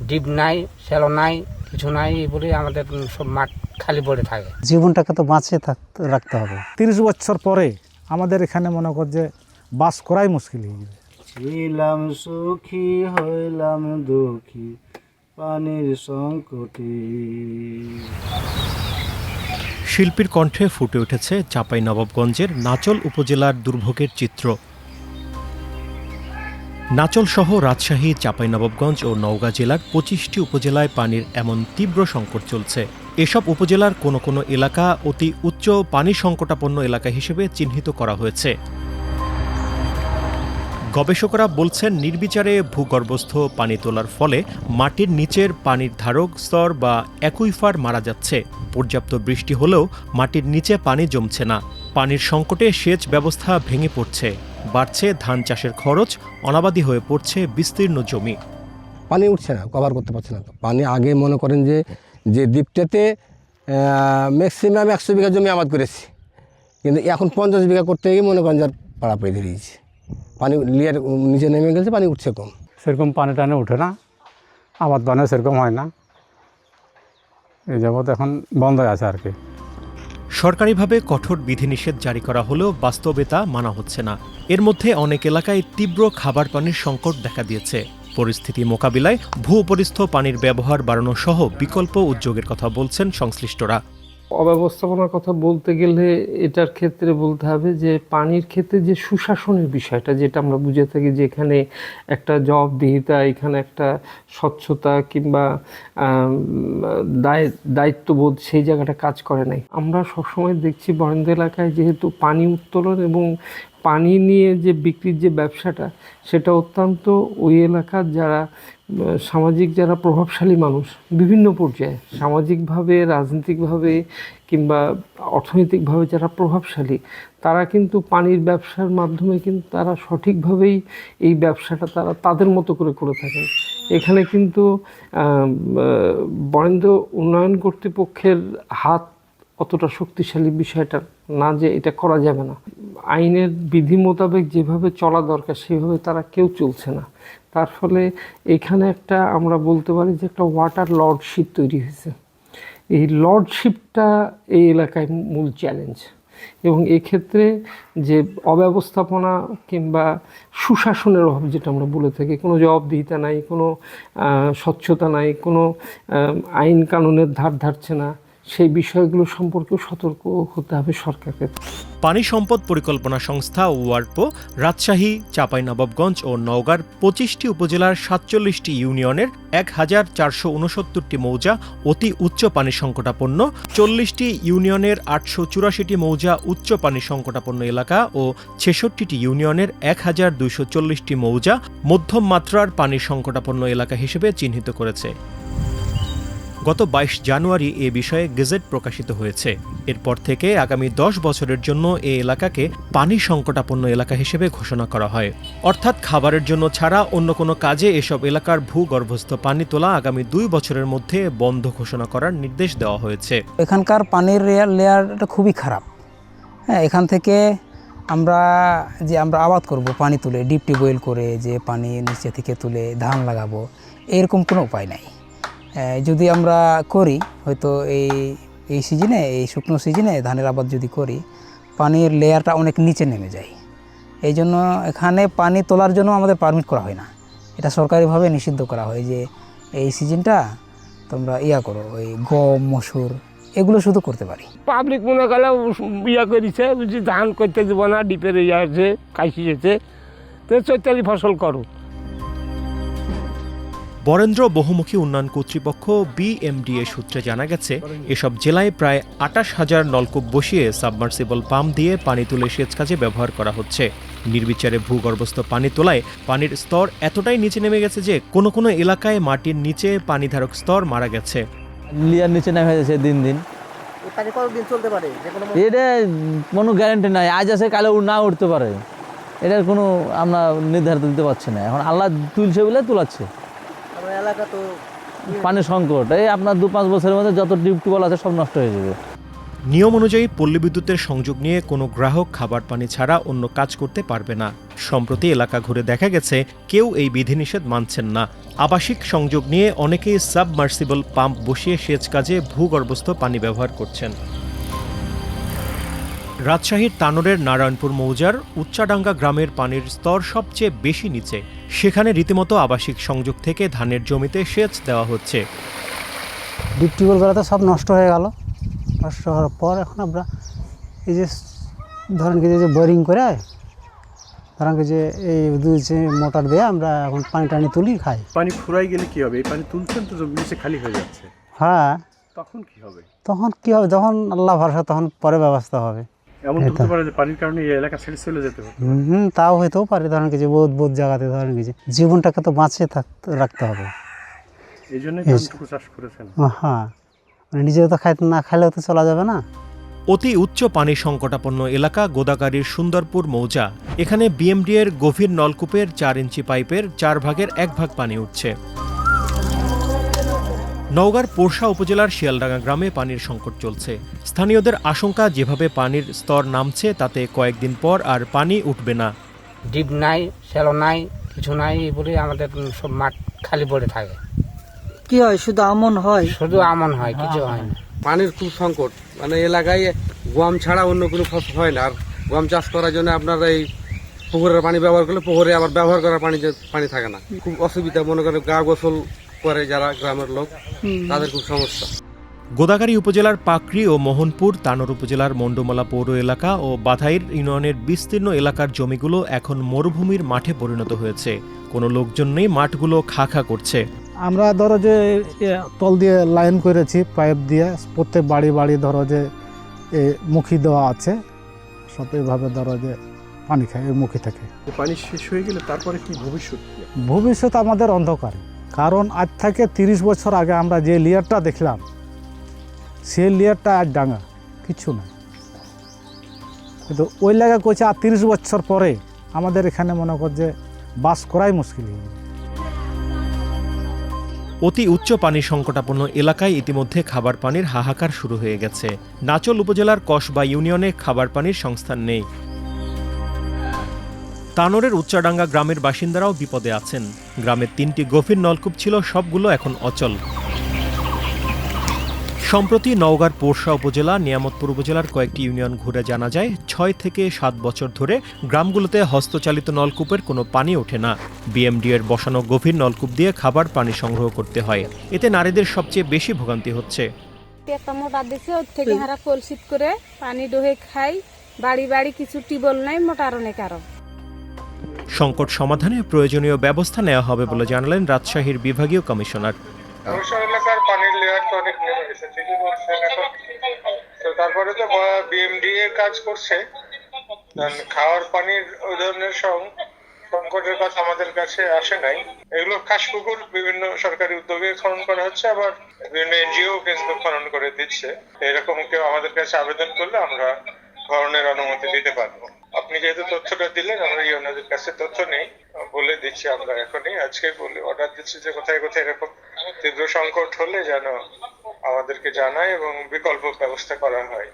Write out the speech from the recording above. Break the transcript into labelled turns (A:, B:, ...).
A: Deep নাই, shallow নাই, কিছু নাই, এই বলে আমাদের সব মাঠ খালি পড়ে থাকে।
B: জীবনটাকে তো বাঁচিয়ে রাখতে হবে।
C: 30 বছর পরে আমাদের এখানে মনে কর যে বাস করাই মুশকিল হয়ে যাবে।
D: ছিলাম সুখী হইলাম দুঃখী পানির সংকটে।
E: শিল্পীর কণ্ঠে ফুটে উঠেছে চাঁপাইনবাবগঞ্জের নাচল উপজেলার দুর্ভোগের চিত্র। নাচল সহ রাজশাহী, চাঁপাইনবাবগঞ্জ ও নওগাঁ জেলার 25টি উপজেলায় পানির এমন তীব্র সংকট চলছে। এসব উপজেলার কোনো কোনো এলাকা অতি উচ্চ পানি সংকটাপন্ন এলাকা হিসেবে চিহ্নিত করা হয়েছে। গবেষকরা বলছেন, নির্বিচারে ভূগর্ভস্থ পানি তোলার ফলে মাটির নিচের পানির ধারক স্তর বা অ্যাকুইফার মারা যাচ্ছে। পর্যাপ্ত বৃষ্টি হলেও মাটির নিচে পানি জমছে না। পানির সংকটে সেচ ব্যবস্থা ভেঙে পড়ছে, বাড়ছে ধান চাষের খরচ, অনাবাদি হয়ে পড়ছে বিস্তীর্ণ জমি।
F: পানি উঠছে না, কভার করতে পারছে না। তো পানি আগে মনে করেন যে দ্বীপটাতে ম্যাক্সিমাম 100 বিঘা জমি আবাদ করেছি, কিন্তু এখন 50 বিঘা করতে গিয়ে মনে করেন যার পাড়া পেয়ে ধরিয়েছে। পানি লিয়ার নিচে নেমে গেছে, পানি উঠছে কম।
B: সেরকম পানি টানে উঠে না, আবাদ বানে সেরকম হয় না, এই যাবৎ এখন বন্ধ আছে আর কি।
E: সরকারিভাবে কঠোর বিধিনিষেধ জারি করা হলেও বাস্তবে তা মানা হচ্ছে না। এর মধ্যে অনেক এলাকায় তীব্র খাবার পানির সংকট দেখা দিয়েছে। পরিস্থিতি মোকাবিলায় ভূপরিস্থ পানির ব্যবহার বাড়ানো সহ বিকল্প উদ্যোগের কথা বলছেন সংশ্লিষ্টরা।
G: অব্যবস্থাপনার কথা বলতে গেলে এটার ক্ষেত্রে বলতে হবে যে পানির ক্ষেত্রে যে সুশাসনের বিষয়টা, যেটা আমরা বুঝে থাকি যে এখানে একটা জবাবদিহিতা, এখানে একটা স্বচ্ছতা কিংবা দায়িত্ববোধ, সেই জায়গাটা কাজ করে নাই। আমরা সবসময় দেখছি বরেন্দ্র এলাকায় যেহেতু পানি উত্তোলন এবং পানি নিয়ে যে বিক্রির যে ব্যবসাটা, সেটা অত্যন্ত ওই এলাকার যারা সামাজিক, যারা প্রভাবশালী মানুষ বিভিন্ন পর্যায়ে সামাজিকভাবে, রাজনৈতিকভাবে কিংবা অর্থনৈতিকভাবে যারা প্রভাবশালী, তারা কিন্তু পানির ব্যবসার মাধ্যমে কিন্তু তারা সঠিকভাবেই এই ব্যবসাটা তারা তাদের মতো করে থাকেন। এখানে কিন্তু বরেন্দ্র উন্নয়ন কর্তৃপক্ষের হাত অতটা শক্তিশালী বিষয়টা না যে এটা করা যাবে না। আইনের বিধি মোতাবেক যেভাবে চলা দরকার সেভাবে তারা কেউ চলছে না। তার ফলে এখানে একটা আমরা বলতে পারি যে একটা ওয়াটার লর্ডশিপ তৈরি হয়েছে। এই লর্ডশিপটা এই এলাকায় মূল চ্যালেঞ্জ, এবং এক্ষেত্রে যে অব্যবস্থাপনা কিংবা সুশাসনের অভাব, যেটা আমরা বলে থাকি, কোনো জবাবদিহিতা নাই, কোনো স্বচ্ছতা নাই, কোনো আইন কানুনের ধার ধারছে না, সেই বিষয়গুলো সম্পর্কেও সতর্ক হতে হবে সরকারকে।
E: পানি সম্পদ পরিকল্পনা সংস্থা ওয়ার্পো রাজশাহী, চাঁপাইনবাবগঞ্জ ও নওগাঁর 25টি উপজেলার 47টি ইউনিয়নের 1469টি মৌজা অতি উচ্চ পানি সংকটাপন্ন, 40টি ইউনিয়নের 884টি মৌজা উচ্চ পানি সংকটাপন্ন এলাকা ও 66টি ইউনিয়নের 1240টি মৌজা মধ্যম মাত্রার পানি সংকটাপন্ন এলাকা হিসেবে চিহ্নিত করেছে। গত 22 জানুয়ারি এ বিষয়ে গেজেট প্রকাশিত হয়েছে। এরপর থেকে আগামী 10 বছরের জন্য এ এলাকাকে পানি সংকটাপন্ন এলাকা হিসেবে ঘোষণা করা হয়। অর্থাৎ খাবারের জন্য ছাড়া অন্য কোনো কাজে এসব এলাকার ভূগর্ভস্থ পানি তোলা আগামী 2 বছরের মধ্যে বন্ধ ঘোষণা করার নির্দেশ দেওয়া হয়েছে।
H: এখানকার পানির লেয়ারটা খুবই খারাপ। হ্যাঁ, এখান থেকে আমরা আবাদ করব পানি তুলে, ডিপ টিউবওয়েল করে যে পানি নিচে থেকে তুলে ধান লাগাবো, এরকম কোনো উপায় নাই। যদি আমরা করি, হয়তো এই সিজনে, এই শুকনো সিজনে ধানের আবাদ যদি করি, পানির লেয়ারটা অনেক নিচে নেমে যায়। এই জন্য এখানে পানি তোলার জন্য আমাদের পারমিট করা হয় না। এটা সরকারিভাবে নিষিদ্ধ করা হয় যে এই সিজনটা তোমরা করো, ওই গম, মসুর এগুলো শুধু করতে পারি।
G: পাবলিক মনে করলে করেছে, বুঝছি ধান করতে দেবো না, ডিপের আছে কাশি যেতে, তো চৈতালি ফসল করো।
E: বরেন্দ্র বহুমুখী উন্নয়ন কর্তৃপক্ষ BMDA সূত্রে জানা গেছে, এসব জেলায় প্রায় 28,000 নলকূপ বসিয়ে সাবমার্সিবল পাম্প দিয়ে পানি তুলে সেচ কাজে ব্যবহার করা হচ্ছে। নির্বিচারে ভূগর্ভস্থ পানি তোলায় পানির স্তর এতটাই নিচে নেমে গেছে যে কোনো কোনো এলাকায় মাটির নিচে পানিধারক স্তর মারা গেছে।
I: লিয়ার নিচে নেমে যাচ্ছে দিন দিন। এটা কোনো গ্যারান্টি নাই, আজ আছে কালে না উঠতে পারে, এটার কোনো আমরা নির্ধারিত দিতে পারছি না। এখন আল্লাহ তুলছে বলে তোলাচ্ছে। পানি সংকট, এই আপনার 2-5 বছরের মধ্যে যত টিউবওয়েল আছে সব নষ্ট হয়ে যাবে।
E: নিয়ম অনুযায়ী পল্লী বিদ্যুতের সংযোগ নিয়ে কোনো গ্রাহক খাবার পানি ছাড়া অন্য কাজ করতে পারবে না। সম্প্রতি এলাকা ঘুরে দেখা গেছে কেউ এই বিধিনিষেধ মানছেন না। আবাসিক সংযোগ নিয়ে অনেকেই সাবমার্সিবল পাম্প বসিয়ে সেচ কাজে ভূগর্ভস্থ পানি ব্যবহার করছেন। রাজশাহীর তানোরের নারায়ণপুর মৌজার উচ্চাডাঙ্গা গ্রামের পানির স্তর সবচেয়ে বেশি নিচে। সেখানে রীতিমতো আবাসিক সংযোগ থেকে ধানের জমিতে সেচ দেওয়া হচ্ছে।
B: ডিপ টিউবওয়েলগুলো তো সব নষ্ট হয়ে গেল। নষ্ট হওয়ার পর এখন আমরা এই যে ধরেন কি যে বোরিং করে ধরেন কি যে এই মোটর দিয়ে আমরা এখন পানি টানি তুলি খাই।
J: পানি ফুরাই গেলে কি হবে? এই পানি তুলছেন তো জমি নিচে খালি হয়ে যাচ্ছে।
B: হ্যাঁ,
J: তখন কি হবে?
B: তখন কি হবে? যখন আল্লাহ ভরসা, তখন পরে ব্যবস্থা হবে।
J: এমন হতে পারে যে পানির কারণে এই এলাকা ছেড়ে চলে যেতে হবে।
B: তাও হইতেও পারে। ধরেন কি যে বহুত জায়গাতে ধরেন কি যে জীবনটাকে তো বাঁচিয়ে রাখতে হবে।
J: এই জন্যই ধানটুকু চাষ করেছেন।
B: হ্যাঁ, নিজে তো না খাইলেও তো চলা যাবে না।
E: অতি উচ্চ পানি সংকটাপন্ন এলাকা গোদাগাড়ির সুন্দরপুর মৌজা। এখানে বিএমডি এর গভীর নলকূপের 4 ইঞ্চি পাইপের 4 ভাগের 1 ভাগ পানি উঠছে। নওগাঁর পোরশা উপজেলার শিয়ালডাঙ্গা গ্রামে পানির সংকট চলছে। স্থানীয়দের আশঙ্কা, যেভাবে পানির স্তর নামছে তাতে কয়েকদিন পর আর পানি উঠবে না।
A: ডিপ নাই, শ্যালো নাই, কিছু নাই বলে আমাদের সব মাঠ খালি পড়ে থাকে।
K: কি হয়? শুধু আমন হয়?
A: শুধু আমন হয়, কিছু হয় না।
L: পানির খুব সংকট। মানে এলাকায় গম ছাড়া অন্য কোনো ফসল হয় না। আর গম চাষ করার জন্য আপনার এই পুকুরের পানি ব্যবহার করলে পুকুরে আবার ব্যবহার করার পানি থাকে না। খুব অসুবিধা। মনে করেন গা গোসল করে যারা গ্রামের লোক, তাদের খুব সমস্যা।
E: গোদাগাড়ী উপজেলার পাকড়ি ও মোহনপুর, তানোর উপজেলার মন্ডমলা পৌর এলাকা ও বাধাইর ইউনিয়নের বিস্তীর্ণ এলাকার জমিগুলো এখন মরুভূমির মাঠে পরিণত হয়েছে। কোনো লোকজন নেই, মাঠগুলো খা খা করছে।
C: আমরা ধরো যে তল দিয়ে লাইন করেছি পাইপ দিয়ে, প্রত্যেক বাড়ি বাড়ি ধরো যে মুখী দেওয়া আছে, সব এইভাবে ধরো যে পানি খায় এই মুখী থেকে।
J: পানি শেষ হয়ে গেলে তারপরে কি ভবিষ্যৎ?
C: ভবিষ্যৎ আমাদের অন্ধকার। কারণ আজ থেকে 30 বছর আগে আমরা যে লেয়ারটা দেখলাম, সেই লেয়ারটা আজ ডাঙা কিছু না। কিন্তু ওই জায়গা করছে আর 30 বছর পরে আমাদের এখানে মনে কর যে বাস করাই মুশকিল হয়ে যাবে।
E: অতি উচ্চ পানি সংকটাপন্ন এলাকায় ইতিমধ্যে খাবার পানির হাহাকার শুরু হয়ে গেছে। নাচল উপজেলার কসবা ইউনিয়নে খাবার পানির সংস্থান নেই। তানোরের উচ্চাডাঙ্গা গ্রামের বাসিন্দারাও বিপদে আছেন। গ্রামের 3টি গভীর নলকূপ ছিল, সবগুলো এখন অচল। সম্প্রতি নওগাঁর পোরশা উপজেলা, নিয়ামতপুর উপজেলার কয়েকটি ইউনিয়ন ঘুরে জানা যায় 6 থেকে 7 বছর ধরে গ্রামগুলোতে হস্তচালিত নলকূপের কোনো পানি ওঠে না। বিএমডি এর বসানো গভীর নলকূপ দিয়ে খাবার পানি সংগ্রহ করতে হয়। এতে নারীদের সবচেয়ে বেশি ভোগান্তি হচ্ছে।
K: একটা মোটর দিচ্ছে, ওর থেকে হারা কলসিট করে পানি দোহে খাই। বাড়ি বাড়ি কিছু টিউবওয়েল নাই, মোটর অনেক আরো।
E: সংকট সমাধানে প্রয়োজনীয় ব্যবস্থা নেওয়া হবে বলে জানালেন রাজশাহীর বিভাগীয় কমিশনার।
M: এলাকার পানির লেয়ার তো অনেক নেমে গেছে, ঠিকই বলছেন। এখন তো তারপরে তো বিএমডি এর কাজ করছে। খাওয়ার পানির ওই ধরনের সংকটের কথা আমাদের কাছে আসে নাই। এগুলো খাস পুকুর বিভিন্ন সরকারি উদ্যোগে খনন করা হচ্ছে, আবার বিভিন্ন এনজিও কিন্তু খনন করে দিচ্ছে। এরকম কেউ আমাদের কাছে আবেদন করলে আমরা খননের অনুমতি দিতে পারবো। আপনি যেহেতু তথ্যটা দিলেন, আমরা ইউনিয়নের কাছে তথ্য নেই, বলে দিচ্ছি আমরা এখনই। আজকে বলে অর্ডার দিচ্ছি যে কোথায় কোথায় এরকম তীব্র সংকট হলে যেন আমাদেরকে জানায় এবং বিকল্প ব্যবস্থা করা হয়।